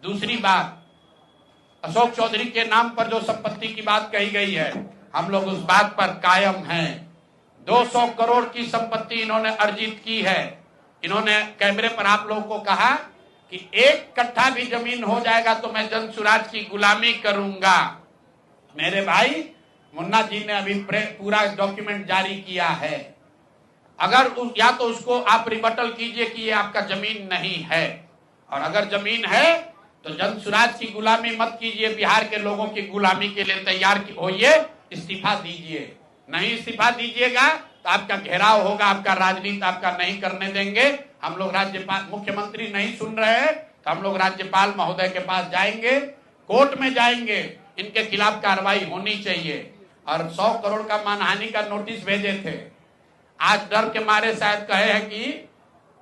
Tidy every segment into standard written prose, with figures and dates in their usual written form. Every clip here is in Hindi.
दूसरी बात, अशोक चौधरी के नाम पर जो संपत्ति की बात कही गई है, हम लोग उस बात पर कायम हैं। 200 करोड़ की संपत्ति इन्होंने अर्जित की है। इन्होंने कैमरे पर आप लोगों को कहा कि 1 कट्ठा भी जमीन हो जाएगा तो मैं जनसुराज की गुलामी करूंगा। मेरे भाई मुन्ना जी ने अभी पूरा डॉक्यूमेंट जारी किया है। अगर या तो उसको आप रिबटल कीजिए कि ये आपका जमीन नहीं है, और अगर जमीन है तो जनसुराज की गुलामी मत कीजिए, बिहार के लोगों की गुलामी के लिए तैयार होइए, इस्तीफा दीजिए। नहीं इस्तीफा दीजिएगा तो आपका घेराव होगा, आपका राजनीति आपका नहीं करने देंगे। हम लोग राज्यपाल, मुख्यमंत्री नहीं सुन रहे हैं तो हम लोग राज्यपाल महोदय के पास जाएंगे, कोर्ट में जाएंगे, इनके खिलाफ कार्रवाई होनी चाहिए। और 100 करोड़ का मानहानि का नोटिस भेजे थे, आज डर के मारे शायद कहे हैं कि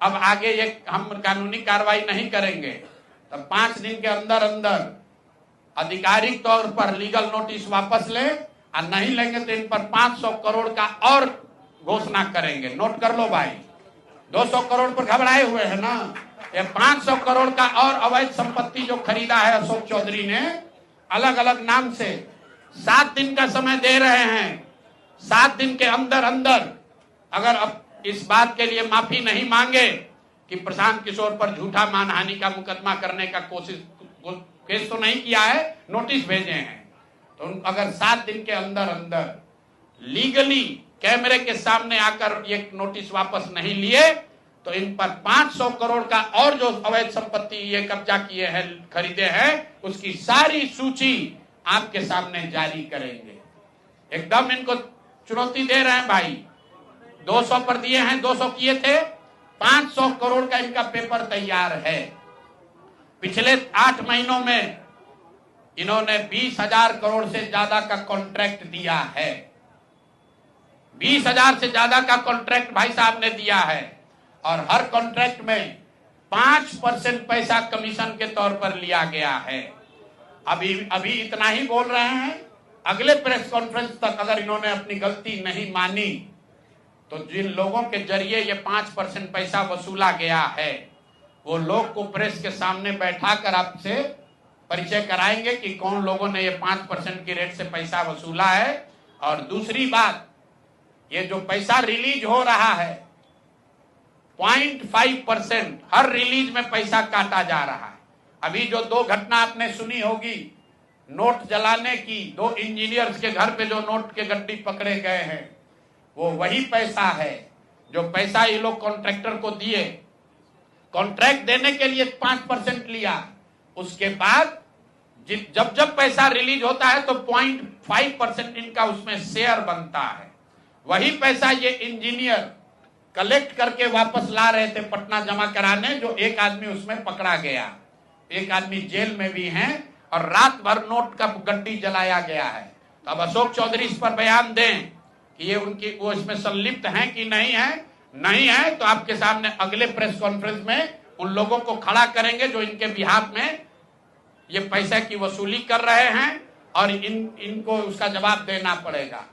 अब आगे ये हम कानूनी कार्रवाई नहीं करेंगे। तो 5 दिन के अंदर अंदर आधिकारिक तौर पर लीगल नोटिस वापस लें, और नहीं लेंगे तो इन पर 500 करोड़ का और घोषणा करेंगे। नोट कर लो भाई, 200 करोड़ पर घबराए हुए हैं ना, ये 500 करोड़ का और अवैध संपत्ति जो खरीदा है अशोक चौधरी ने अलग अलग नाम से। 7 दिन का समय दे रहे हैं, 7 दिन के अंदर अंदर अगर अब इस बात के लिए माफी नहीं मांगे कि प्रशांत किशोर पर झूठा मानहानि का मुकदमा करने का केस तो नहीं किया है, नोटिस भेजे हैं, तो अगर 7 दिन के अंदर अंदर लीगली कैमरे के सामने आकर ये नोटिस वापस नहीं लिए तो इन पर 500 करोड़ का और जो अवैध संपत्ति ये कब्जा किए हैं, खरीदे हैं, उसकी सारी सूची आपके सामने जारी करेंगे। एकदम इनको चुनौती दे रहे हैं भाई। 200 पर दिए हैं, 200 किए थे, 500 करोड़ का इनका पेपर तैयार है। पिछले 8 महीनों में इन्होंने 20,000 करोड़ से ज्यादा का कॉन्ट्रैक्ट दिया है। 20,000 से ज्यादा का कॉन्ट्रैक्ट भाई साहब ने दिया है, और हर कॉन्ट्रैक्ट में 5% पैसा कमीशन के तौर पर लिया गया है। अभी इतना ही बोल रहे हैं, अगले प्रेस कॉन्फ्रेंस तक अगर इन्होंने अपनी गलती नहीं मानी तो जिन लोगों के जरिए ये 5% पैसा वसूला गया है वो लोग को प्रेस के सामने बैठाकर आपसे परिचय कराएंगे कि कौन लोगों ने ये 5% की रेट से पैसा वसूला है। और दूसरी बात, ये जो पैसा रिलीज हो रहा है 0.5% हर रिलीज में पैसा काटा जा रहा है। अभी जो 2 घटना आपने सुनी होगी नोट जलाने की, 2 इंजीनियर्स के घर पे जो नोट के गड्डी पकड़े गए हैं, वो वही पैसा है जो पैसा ये लोग कॉन्ट्रैक्टर को दिए। कॉन्ट्रैक्ट देने के लिए 5% लिया, उसके बाद जब पैसा रिलीज होता है तो 0.5% इनका उसमें शेयर बनता है। वही पैसा ये इंजीनियर कलेक्ट करके वापस ला रहे थे पटना जमा कराने, जो एक आदमी उसमें पकड़ा गया, एक आदमी जेल में भी है, और रात भर नोट का गड्डी जलाया गया है। तो अब अशोक चौधरी इस पर बयान दें कि ये वो इसमें संलिप्त हैं कि नहीं है। नहीं है तो आपके सामने अगले प्रेस कॉन्फ्रेंस में उन लोगों को खड़ा करेंगे जो इनके बिहाफ में ये पैसे की वसूली कर रहे हैं, और इनको उसका जवाब देना पड़ेगा।